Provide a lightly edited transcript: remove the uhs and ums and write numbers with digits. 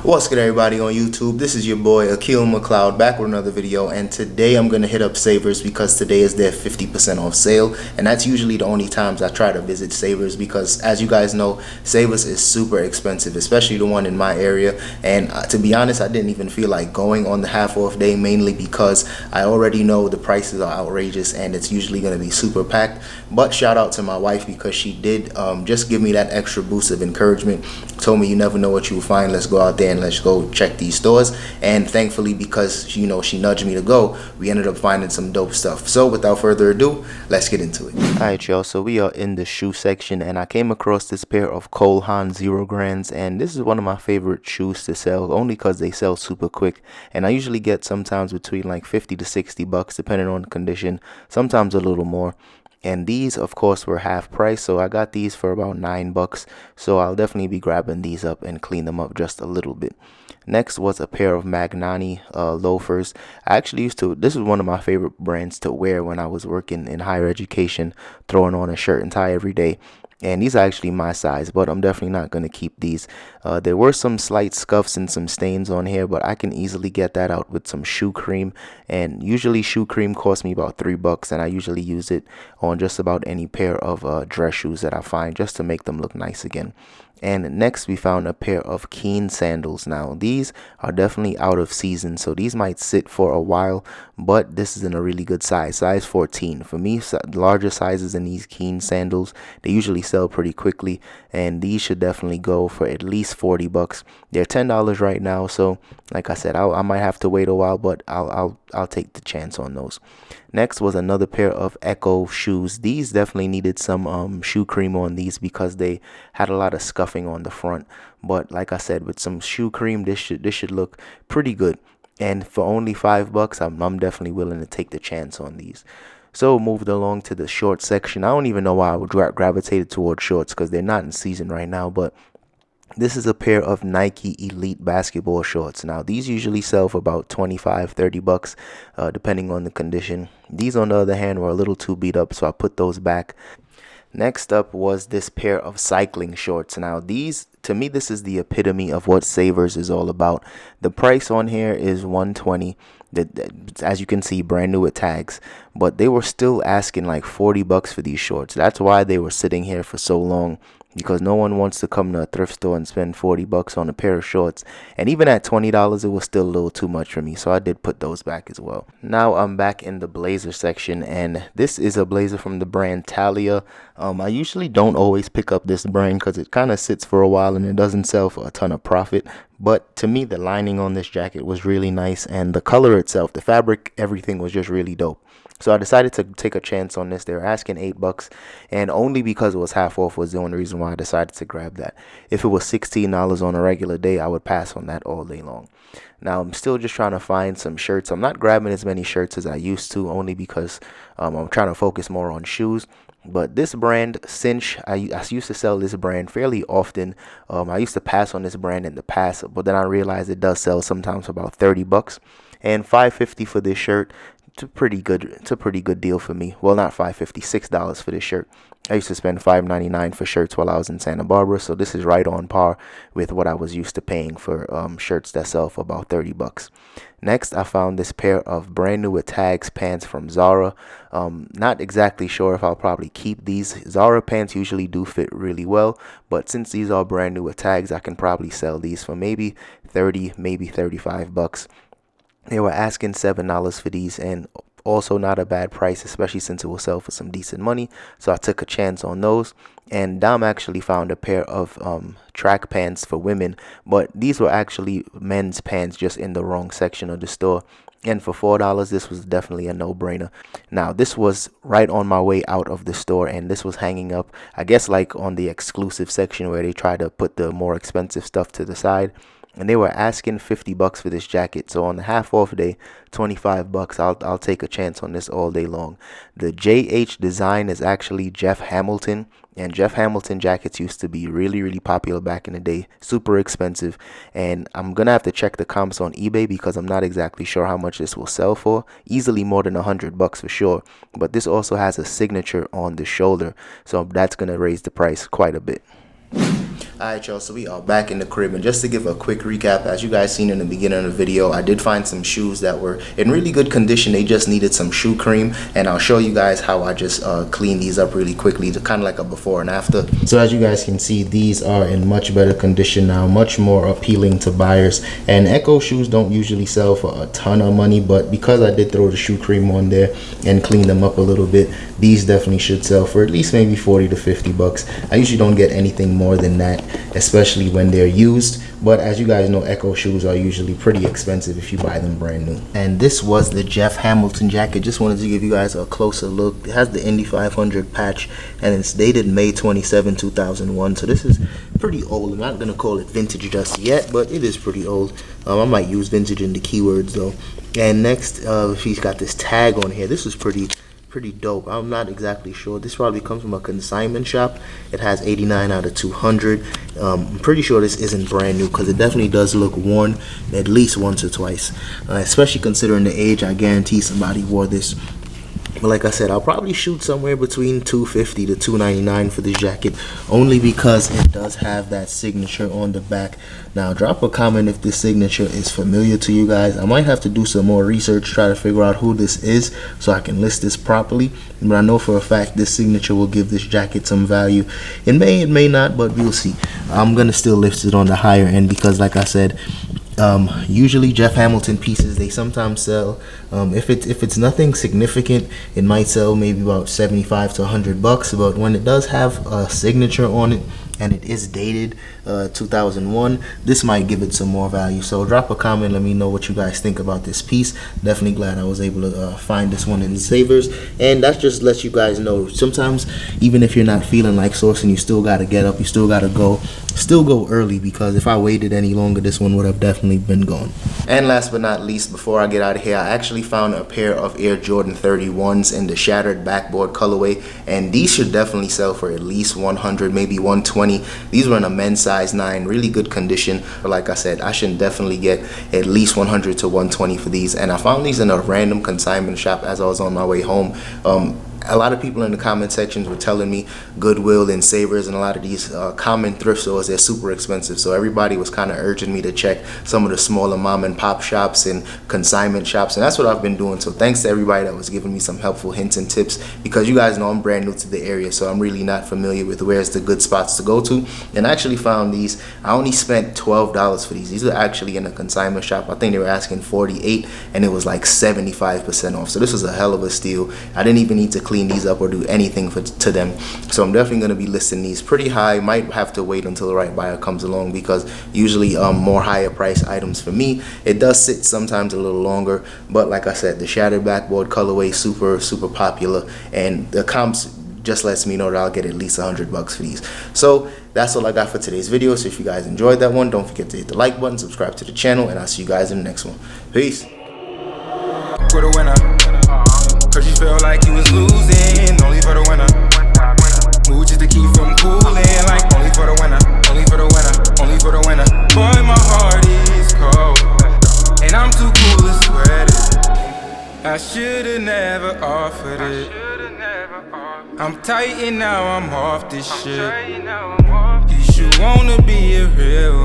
What's good, everybody on YouTube? This is your boy Akil McLeod back with another video, and today I'm gonna hit up Savers because today is their 50% off sale, and that's usually the only times I try to visit Savers because, as you guys know, Savers is super expensive, especially the one in my area. And to be honest, I didn't even feel like going on the half off day, mainly because I already know the prices are outrageous and it's usually gonna be super packed. But shout out to my wife because she did just give me that extra boost of encouragement. Told me you never know what you will find. Let's go out there and let's go check these stores. And thankfully, because she nudged me to go, we ended up finding some dope stuff. So without further ado, let's get into it. Alright, y'all, so we are in the shoe section, and I came across this pair of Cole Haan 0 grands, and this is one of my favorite shoes to sell only because they sell super quick. And I usually get sometimes between like 50 to 60 bucks depending on the condition, sometimes a little more. And these, of course, were half price, so I got these for about $9. So I'll definitely be grabbing these up and clean them up just a little bit. Next was a pair of Magnani loafers. I actually this is one of my favorite brands to wear when I was working in higher education, throwing on a shirt and tie every day. And these are actually my size, but I'm definitely not going to keep these. There were some slight scuffs and some stains on here, but I can easily get that out with some shoe cream. And usually shoe cream costs me about $3, and I usually use it on just about any pair of dress shoes that I find just to make them look nice again. And next we found a pair of Keen sandals. Now these are definitely out of season, so these might sit for a while, but this is in a really good size 14. For me, larger sizes in these Keen sandals, they usually sell pretty quickly, and these should definitely go for at least $40. They're $10 right now, so like I said, I might have to wait a while, but I'll take the chance on those. Next was another pair of Echo shoes. These definitely needed some shoe cream on these because they had a lot of scuffing on the front. But like I said, with some shoe cream, this should look pretty good. And for only $5, I'm definitely willing to take the chance on these. So moved along to the shorts section. I don't even know why I would gravitated towards shorts because they're not in season right now, but this is a pair of Nike Elite basketball shorts. Now, these usually sell for about $25-30, depending on the condition. These, on the other hand, were a little too beat up, so I put those back. Next up was this pair of cycling shorts. Now, these, to me, this is the epitome of what Savers is all about. The price on here is $120. As you can see, brand new with tags, but they were still asking like $40 for these shorts. That's why they were sitting here for so long, because no one wants to come to a thrift store and spend $40 on a pair of shorts. And even at $20, it was still a little too much for me, so I did put those back as well. Now I'm back in the blazer section, and this is a blazer from the brand Talia. I usually don't always pick up this brand because it kind of sits for a while and it doesn't sell for a ton of profit. But to me, the lining on this jacket was really nice, and the color itself, the fabric, everything was just really dope. So I decided to take a chance on this. They were asking $8, and only because it was half off was the only reason why I decided to grab that. If it was $16 on a regular day, I would pass on that all day long. Now, I'm still just trying to find some shirts. I'm not grabbing as many shirts as I used to, only because I'm trying to focus more on shoes. But this brand, Cinch, I used to sell this brand fairly often. I used to pass on this brand in the past, but then I realized it does sell sometimes for about $30. And $5.50 for this shirt. It's a pretty good deal for me. Well, not $5.50, $6 for this shirt. I used to spend $5.99 for shirts while I was in Santa Barbara, so this is right on par with what I was used to paying for shirts that sell for about $30. Next, I found this pair of brand new with tags pants from Zara. Not exactly sure if I'll probably keep these. Zara pants usually do fit really well, but since these are brand new with tags, I can probably sell these for maybe $30, maybe $35. They were asking $7 for these, and also not a bad price, especially since it will sell for some decent money. So I took a chance on those. And Dom actually found a pair of track pants for women, but these were actually men's pants, just in the wrong section of the store. And for $4, this was definitely a no-brainer. Now, this was right on my way out of the store, and this was hanging up, I guess, like on the exclusive section where they try to put the more expensive stuff to the side. And they were asking $50 for this jacket. So on the half off day, $25. I'll take a chance on this all day long. The JH design is actually Jeff Hamilton, and Jeff Hamilton jackets used to be really popular back in the day, super expensive. And I'm gonna have to check the comps on eBay because I'm not exactly sure how much this will sell for. Easily more than $100 for sure. But this also has a signature on the shoulder, so that's gonna raise the price quite a bit. Alright y'all, so we are back in the crib, and just to give a quick recap, as you guys seen in the beginning of the video, I did find some shoes that were in really good condition. They just needed some shoe cream, and I'll show you guys how I just clean these up really quickly, to kind of like a before and after. So as you guys can see, these are in much better condition now, much more appealing to buyers. And Echo shoes don't usually sell for a ton of money, but because I did throw the shoe cream on there and clean them up a little bit, these definitely should sell for at least maybe 40 to 50 bucks. I usually don't get anything more than that, especially when they're used, but as you guys know, Echo shoes are usually pretty expensive if you buy them brand new. And this was the Jeff Hamilton jacket. Just wanted to give you guys a closer look. It has the Indy 500 patch, and it's dated May 27, 2001, so this is pretty old. I'm not gonna call it vintage just yet, but it is pretty old. I might use vintage in the keywords though. And next, she's got this tag on here. This is pretty dope. I'm not exactly sure. This probably comes from a consignment shop. It has 89 out of 200. I'm pretty sure this isn't brand new, because it definitely does look worn at least once or twice, especially considering the age. I guarantee somebody wore this. But like I said, I'll probably shoot somewhere between $250 to $299 for this jacket, only because it does have that signature on the back. Now drop a comment if this signature is familiar to you guys. I might have to do some more research, try to figure out who this is so I can list this properly, but I know for a fact this signature will give this jacket some value. It may not, but we'll see. I'm gonna still list it on the higher end, because like I said, usually Jeff Hamilton pieces, they sometimes sell, if it's nothing significant, it might sell maybe about 75 to 100 bucks. But when it does have a signature on it and it is dated 2001, this might give it some more value. So drop a comment, let me know what you guys think about this piece. Definitely glad I was able to find this one in Savers. And that just lets you guys know, sometimes even if you're not feeling like sourcing, you still got to get up, you still got to go early, because if I waited any longer, this one would have definitely been gone. And last but not least, before I get out of here, I actually found a pair of Air Jordan 31s in the shattered backboard colorway, and these should definitely sell for at least 100, maybe 120. These were in a men's size 9, really good condition, but like I said, I should definitely get at least 100 to 120 for these. And I found these in a random consignment shop as I was on my way home. A lot of people in the comment sections were telling me Goodwill and Savers and a lot of these common thrift stores, they're super expensive. So everybody was kind of urging me to check some of the smaller mom and pop shops and consignment shops, and that's what I've been doing. So thanks to everybody that was giving me some helpful hints and tips, because you guys know I'm brand new to the area, so I'm really not familiar with where's the good spots to go to. And I actually found these. I only spent $12 for these. These are actually in a consignment shop. I think they were asking $48, and it was like 75% off. So this was a hell of a steal. I didn't even need to clean these up or do anything to them. So I'm definitely going to be listing these pretty high. Might have to wait until the right buyer comes along, because usually more higher price items for me, it does sit sometimes a little longer. But like I said, the shattered backboard colorway, super popular, and the comps just lets me know that I'll get at least 100 bucks for these. So that's all I got for today's video. So if you guys enjoyed that one, don't forget to hit the like button, subscribe to the channel, and I'll see you guys in the next one. Peace. For the winner, cause you felt like you was losing, only for the winner. Move just to keep from cooling, like only for the winner, only for the winner, only for the winner. Boy, my heart is cold, and I'm too cool to sweat it. I should've never offered it. I'm tight and now I'm off this shit. You should wanna be a real one.